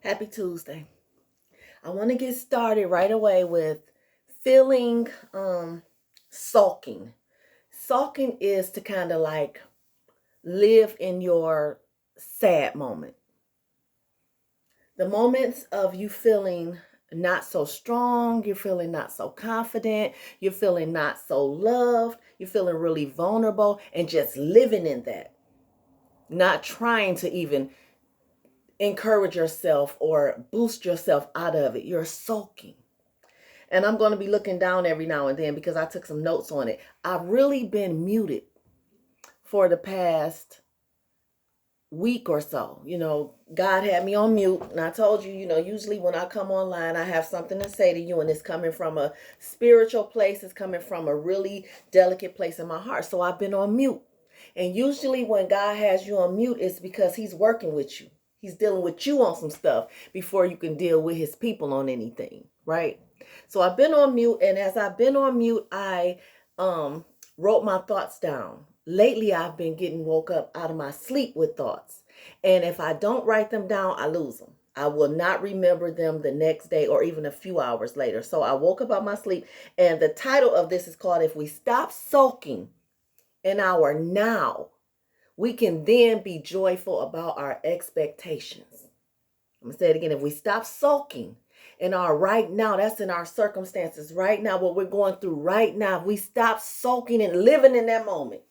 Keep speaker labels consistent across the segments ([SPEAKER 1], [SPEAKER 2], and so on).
[SPEAKER 1] Happy Tuesday. I want to get started right away with feeling sulking. Sulking is to kind of like live in your sad moment. The moments of you feeling not so strong, you're feeling not so confident, you're feeling not so loved, you're feeling really vulnerable, and just living in that. Not trying to even encourage yourself or boost yourself out of it. You're sulking. And I'm going to be looking down every now and then because I took some notes on it. I've really been muted for the past week or so. God had me on mute. And I told you, usually when I come online, I have something to say to you. And it's coming from a spiritual place. It's coming from a really delicate place in my heart. So I've been on mute. And usually when God has you on mute, it's because he's working with you. He's dealing with you on some stuff before you can deal with his people on anything, right? So I've been on mute, and as I've been on mute, I wrote my thoughts down. Lately, I've been getting woke up out of my sleep with thoughts. And if I don't write them down, I lose them. I will not remember them the next day or even a few hours later. So I woke up out of my sleep, and the title of this is called If We Stop Sulking in Our Now, we can then be joyful about our expectations. I'm going to say it again. If we stop sulking in our right now, that's in our circumstances right now, what we're going through right now, if we stop sulking and living in that moment.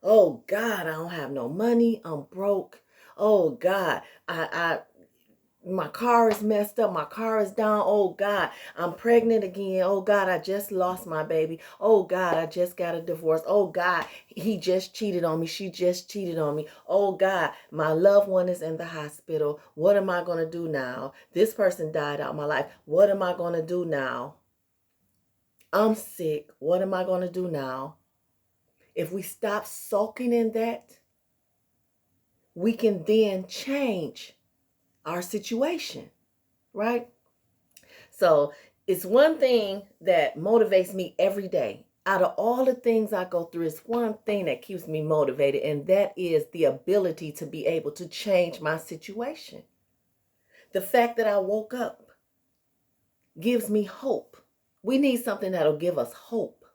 [SPEAKER 1] Oh God, I don't have no money. I'm broke. Oh God, my car is messed up. My car is down. Oh God, I'm pregnant again. Oh God, I just lost my baby. Oh God, I just got a divorce. Oh God, he just cheated on me. She just cheated on me. Oh God, my loved one is in the hospital. What am I going to do now? This person died out of my life. What am I going to do now? I'm sick. What am I going to do now? If we stop sulking in that, we can then change our situation, right? So it's one thing that motivates me every day. Out of all the things I go through, it's one thing that keeps me motivated, and that is the ability to be able to change my situation. The fact that I woke up gives me hope. We need something that'll give us hope.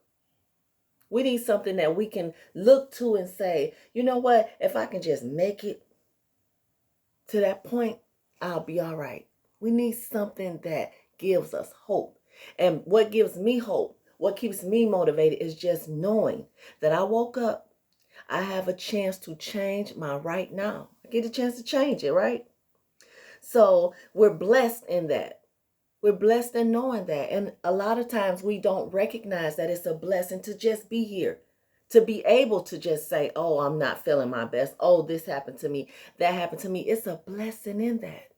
[SPEAKER 1] We need something that we can look to and say, you know what, if I can just make it to that point, I'll be all right. We need something that gives us hope. And what gives me hope, what keeps me motivated is just knowing that I woke up. I have a chance to change my right now. I get a chance to change it, right? So we're blessed in that. We're blessed in knowing that. And a lot of times we don't recognize that it's a blessing to just be here, to be able to just say, oh, I'm not feeling my best. Oh, this happened to me. That happened to me. It's a blessing in that.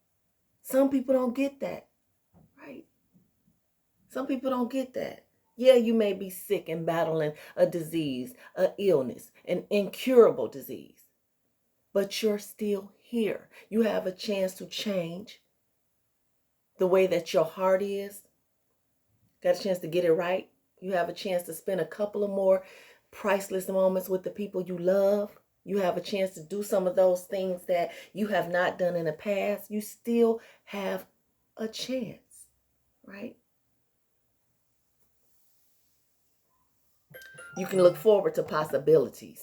[SPEAKER 1] Some people don't get that, right? Some people don't get that. Yeah, you may be sick and battling a disease, an illness, an incurable disease, but you're still here. You have a chance to change the way that your heart is. Got a chance to get it right. You have a chance to spend a couple of more priceless moments with the people you love. You have a chance to do some of those things that you have not done in the past. You still have a chance, right? You can look forward to possibilities.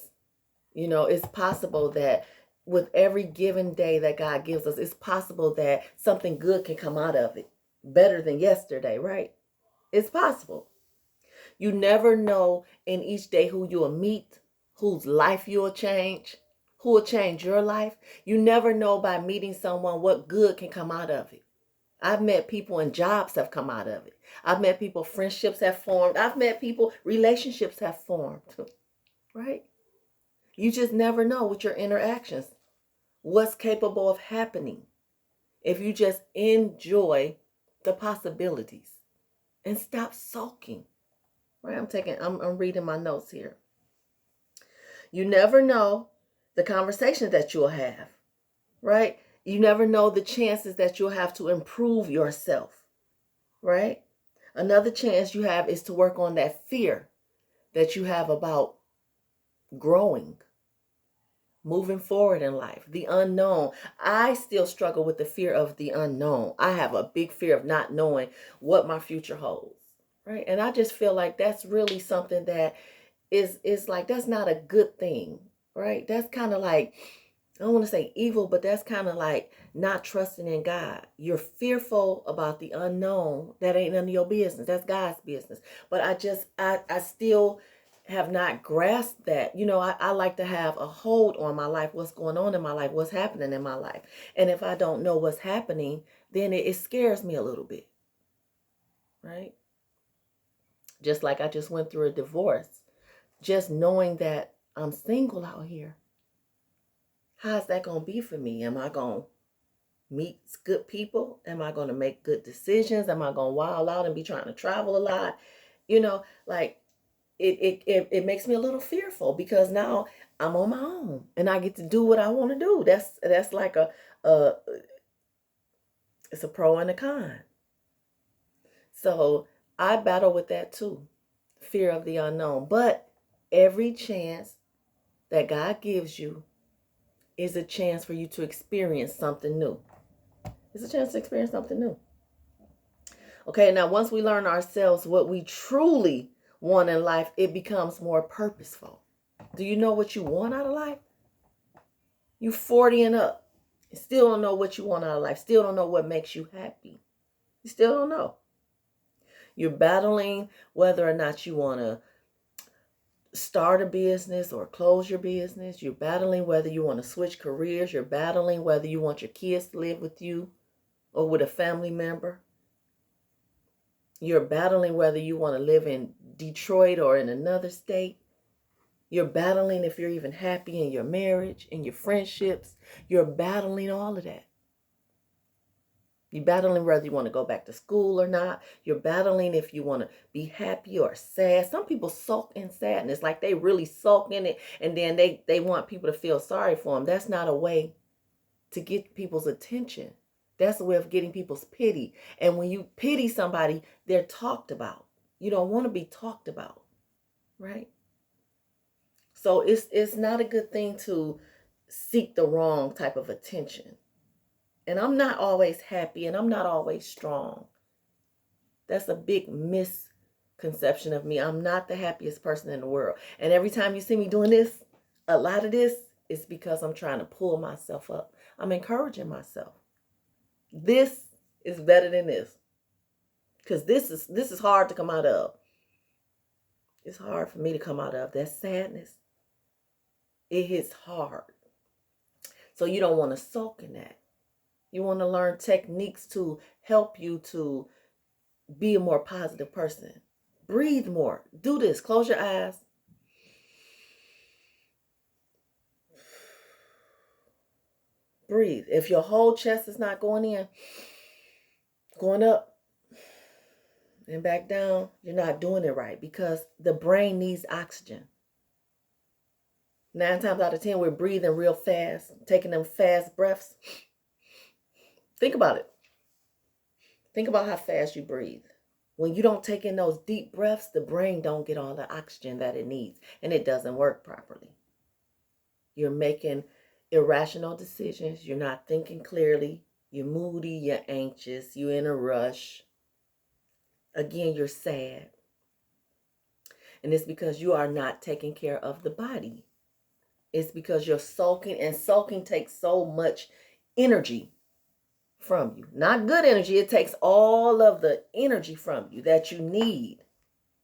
[SPEAKER 1] It's possible that with every given day that God gives us, it's possible that something good can come out of it. Better than yesterday, right? It's possible. You never know in each day who you'll meet, whose life you'll change, who will change your life. You never know by meeting someone what good can come out of it. I've met people and jobs have come out of it. I've met people, friendships have formed. I've met people, relationships have formed, right? You just never know with your interactions what's capable of happening if you just enjoy the possibilities and stop sulking. Right? I'm reading my notes here. You never know the conversations that you'll have, right? You never know the chances that you'll have to improve yourself, right? Another chance you have is to work on that fear that you have about growing. moving forward in life, the unknown. I still struggle with the fear of the unknown. I have a big fear of not knowing what my future holds, right? And I just feel like that's really something that is like, that's not a good thing, right? That's kind of like, I don't want to say evil, but that's kind of like not trusting in God. You're fearful about the unknown. That ain't none of your business. That's God's business. But I still have not grasped that. I like to have a hold on my life, what's going on in my life, what's happening in my life. And if I don't know what's happening, then it scares me a little bit, right? Just like I just went through a divorce. Just knowing that I'm single out here, how's that going to be for me? Am I going to meet good people? Am I going to make good decisions? Am I going to wild out and be trying to travel a lot? Like it makes me a little fearful, because now I'm on my own and I get to do what I want to do. That's like a it's a pro and a con. So I battle with that too, fear of the unknown. But every chance that God gives you is a chance for you to experience something new. It's a chance to experience something new. Okay, now once we learn ourselves what we truly want in life, it becomes more purposeful. Do you know what you want out of life? You 40 and up. You still don't know what you want out of life. Still don't know what makes you happy. You still don't know. You're battling whether or not you want to start a business or close your business. You're battling whether you want to switch careers. You're battling whether you want your kids to live with you or with a family member. You're battling whether you want to live in Detroit or in another state. You're battling if you're even happy in your marriage, in your friendships. You're battling all of that. You're battling whether you want to go back to school or not. You're battling if you want to be happy or sad. Some people sulk in sadness, like they really sulk in it, and then they want people to feel sorry for them. That's not a way to get people's attention. That's a way of getting people's pity. And when you pity somebody, they're talked about. You don't want to be talked about, right? So it's not a good thing to seek the wrong type of attention. And I'm not always happy and I'm not always strong. That's a big misconception of me. I'm not the happiest person in the world. And every time you see me doing this, a lot of this is because I'm trying to pull myself up. I'm encouraging myself. This is better than this. Because this is hard to come out of. It's hard for me to come out of. That sadness. It hits hard. So you don't want to sulk in that. You want to learn techniques to help you to be a more positive person. Breathe more. Do this. Close your eyes. Breathe. If your whole chest is not going in, going up and back down, you're not doing it right, because the brain needs oxygen. 9 times out of 10, we're breathing real fast, taking them fast breaths. Think about it. Think about how fast you breathe. When you don't take in those deep breaths, the brain don't get all the oxygen that it needs, and it doesn't work properly. You're making irrational decisions. You're not thinking clearly. You're moody. You're anxious. You're in a rush. Again, you're sad. And it's because you are not taking care of the body. It's because you're sulking, and sulking takes so much energy from you. Not good energy. It takes all of the energy from you that you need.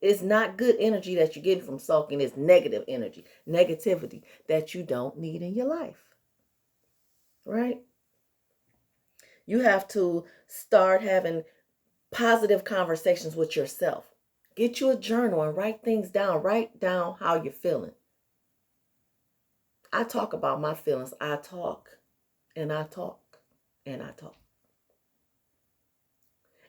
[SPEAKER 1] It's not good energy that you're getting from sulking. It's negative energy, negativity that you don't need in your life. Right? You have to start having positive conversations with yourself. Get you a journal and write things down. Write down how you're feeling. I talk about my feelings. I talk and I talk and I talk.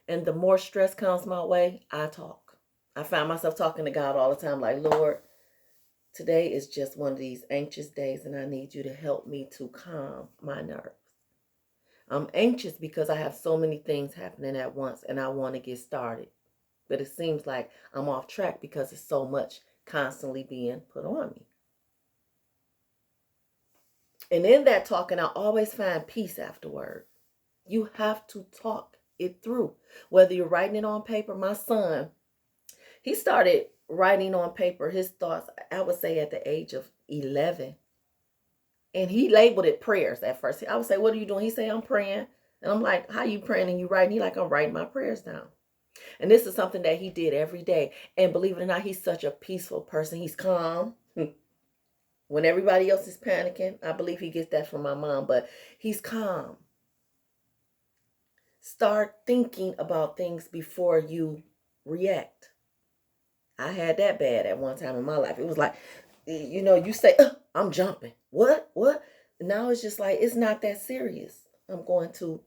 [SPEAKER 1] And the more stress comes my way, I talk. I find myself talking to God all the time, like, Lord, today is just one of these anxious days, and I need you to help me to calm my nerves. I'm anxious because I have so many things happening at once, and I want to get started. But it seems like I'm off track because it's so much constantly being put on me. And in that talking, I always find peace afterward. You have to talk it through. Whether you're writing it on paper, my son, he started writing on paper his thoughts, I would say at the age of 11. And he labeled it prayers at first. I would say, what are you doing? He say, I'm praying. And I'm like, how you praying and you writing? He like, I'm writing my prayers down. And this is something that he did every day. And believe it or not, he's such a peaceful person. He's calm. When everybody else is panicking, I believe he gets that from my mom, but he's calm. Start thinking about things before you react. I had that bad at one time in my life. It was like, you say, I'm jumping. What? Now it's just like, it's not that serious. I'm going to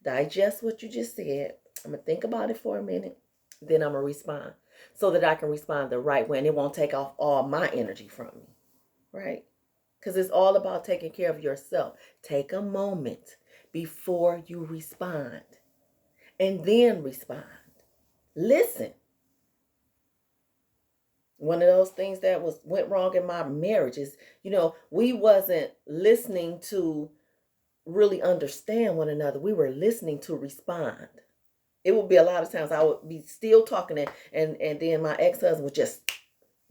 [SPEAKER 1] digest what you just said. I'm going to think about it for a minute. Then I'm going to respond so that I can respond the right way. And it won't take off all my energy from me. Right? Because it's all about taking care of yourself. Take a moment before you respond. And then respond. Listen. One of those things that went wrong in my marriage is, we wasn't listening to really understand one another. We were listening to respond. It would be a lot of times I would be still talking and then my ex-husband would just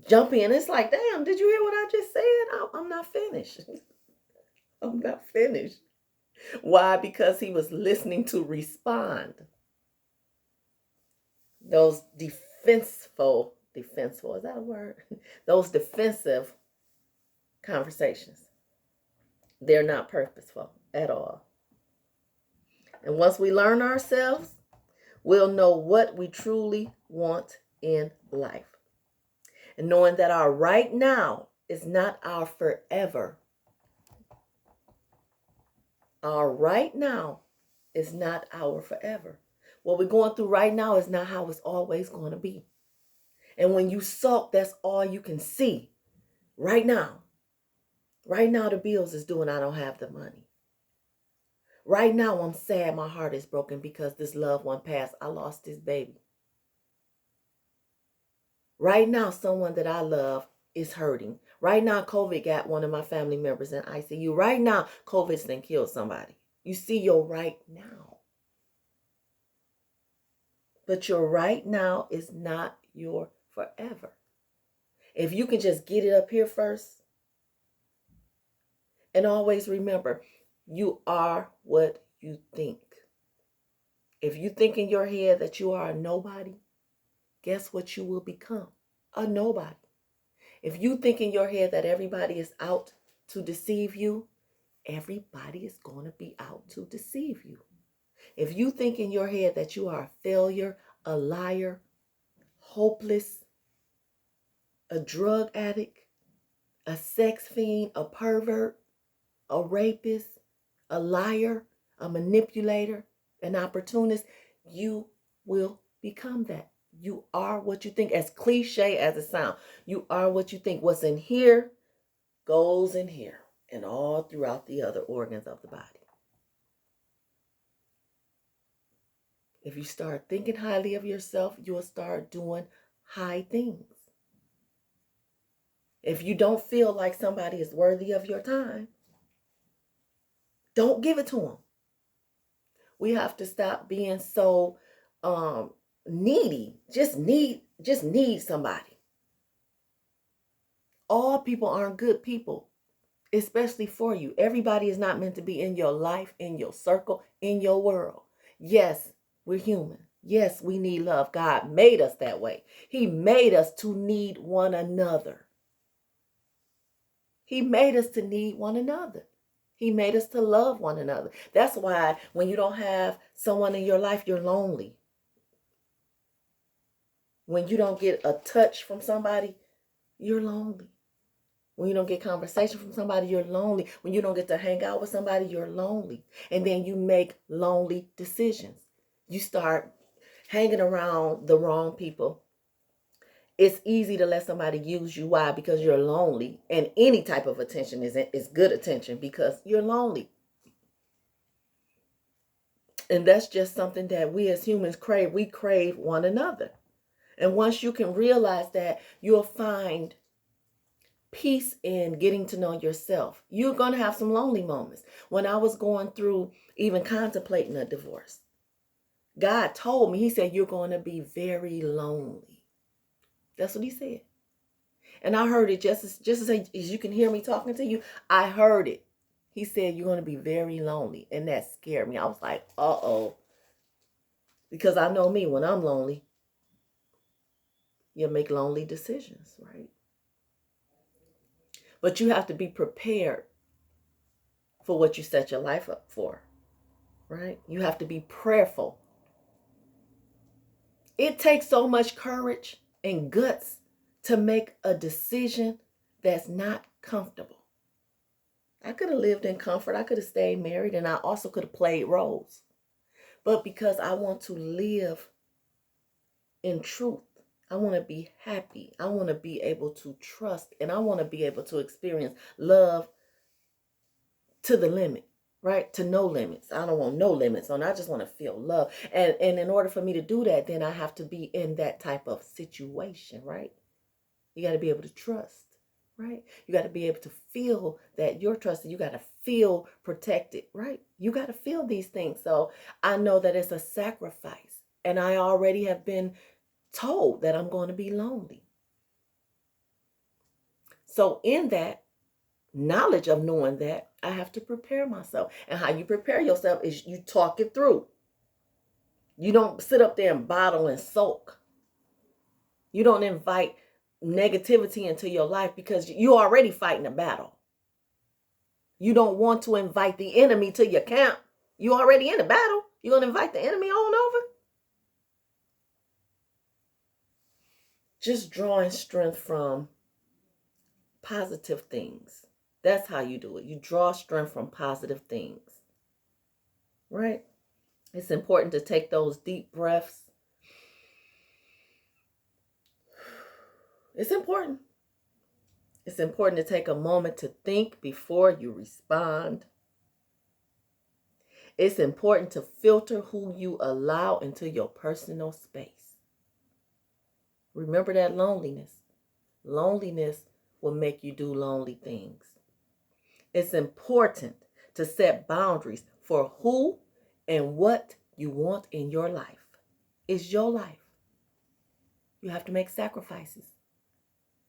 [SPEAKER 1] jump in. It's like, damn, did you hear what I just said? I'm not finished. I'm not finished. Why? Because he was listening to respond. Those defensive, is that a word? Those defensive conversations, they're not purposeful at all. And once we learn ourselves, we'll know what we truly want in life. And knowing that our right now is not our forever. Our right now is not our forever. What we're going through right now is not how it's always going to be. And when you sulk, that's all you can see right now. Right now, the bills is due and I don't have the money. Right now, I'm sad. My heart is broken because this loved one passed. I lost this baby. Right now, someone that I love is hurting. Right now, COVID got one of my family members in ICU. Right now, COVID's done killed somebody. You see your right now. But your right now is not your forever. If you can just get it up here first. And always remember, you are what you think. If you think in your head that you are a nobody, guess what you will become? A nobody. If you think in your head that everybody is out to deceive you, everybody is going to be out to deceive you. If you think in your head that you are a failure, a liar, hopeless, a drug addict, a sex fiend, a pervert, a rapist, a liar, a manipulator, an opportunist, you will become that. You are what you think. As cliche as it sounds, you are what you think. What's in here goes in here and all throughout the other organs of the body. If you start thinking highly of yourself, you will start doing high things. If you don't feel like somebody is worthy of your time, don't give it to them. We have to stop being so needy. Just need somebody. All people aren't good people, especially for you. Everybody is not meant to be in your life, in your circle, in your world. Yes, we're human. Yes, we need love. God made us that way. He made us to need one another. He made us to need one another. He made us to love one another. That's why when you don't have someone in your life, you're lonely. When you don't get a touch from somebody, you're lonely. When you don't get conversation from somebody, you're lonely. When you don't get to hang out with somebody, you're lonely. And then you make lonely decisions. You start hanging around the wrong people. It's easy to let somebody use you. Why? Because you're lonely. And any type of attention is good attention because you're lonely. And that's just something that we as humans crave. We crave one another. And once you can realize that, you'll find peace in getting to know yourself. You're going to have some lonely moments. When I was going through even contemplating a divorce, God told me, he said, you're going to be very lonely. That's what he said. And I heard it just as you can hear me talking to you. I heard it. He said, you're going to be very lonely. And that scared me. I was like, uh-oh. Because I know me, when I'm lonely, you make lonely decisions, right? But you have to be prepared for what you set your life up for, right? You have to be prayerful. It takes so much courage and guts to make a decision that's not comfortable. I could have lived in comfort. I could have stayed married, and I also could have played roles. But because I want to live in truth, I want to be happy. I want to be able to trust, and I want to be able to experience love to the limit, right? To no limits. I don't want no limits on. I just want to feel love. And in order for me to do that, then I have to be in that type of situation, right? You got to be able to trust, right? You got to be able to feel that you're trusted. You got to feel protected, right? You got to feel these things. So I know that it's a sacrifice, and I already have been told that I'm going to be lonely. So in that knowledge of knowing that, I have to prepare myself. And how you prepare yourself is you talk it through. You don't sit up there and bottle and sulk. You don't invite negativity into your life because you're already fighting a battle. You don't want to invite the enemy to your camp. You're already in a battle. You're going to invite the enemy on over? Just drawing strength from positive things. That's how you do it. You draw strength from positive things, right? It's important to take those deep breaths. It's important. It's important to take a moment to think before you respond. It's important to filter who you allow into your personal space. Remember that loneliness. Loneliness will make you do lonely things. It's important to set boundaries for who and what you want in your life. It's your life. You have to make sacrifices.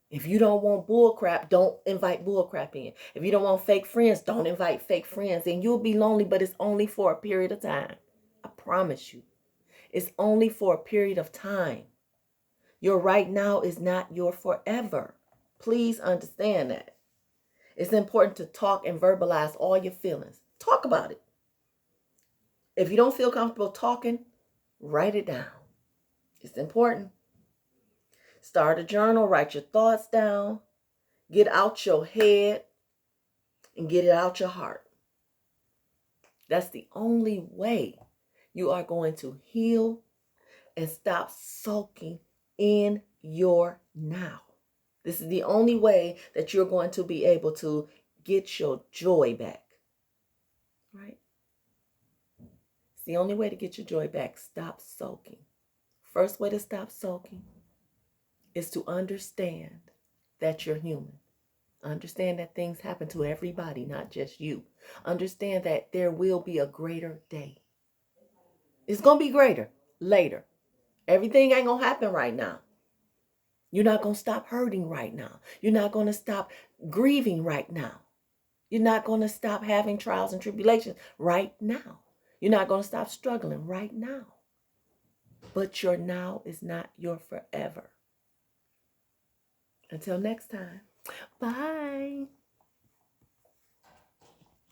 [SPEAKER 1] If you don't want bull crap, don't invite bull crap in. If you don't want fake friends, don't invite fake friends. And you'll be lonely, but it's only for a period of time. I promise you. It's only for a period of time. Your right now is not your forever. Please understand that. It's important to talk and verbalize all your feelings. Talk about it. If you don't feel comfortable talking, write it down. It's important. Start a journal, write your thoughts down, get out your head, and get it out your heart. That's the only way you are going to heal and stop sulking in your now. This is the only way that you're going to be able to get your joy back. Right? It's the only way to get your joy back. Stop sulking. First way to stop sulking is to understand that you're human. Understand that things happen to everybody, not just you. Understand that there will be a greater day. It's going to be greater later. Everything ain't going to happen right now. You're not going to stop hurting right now. You're not going to stop grieving right now. You're not going to stop having trials and tribulations right now. You're not going to stop struggling right now. But your now is not your forever. Until next time. Bye.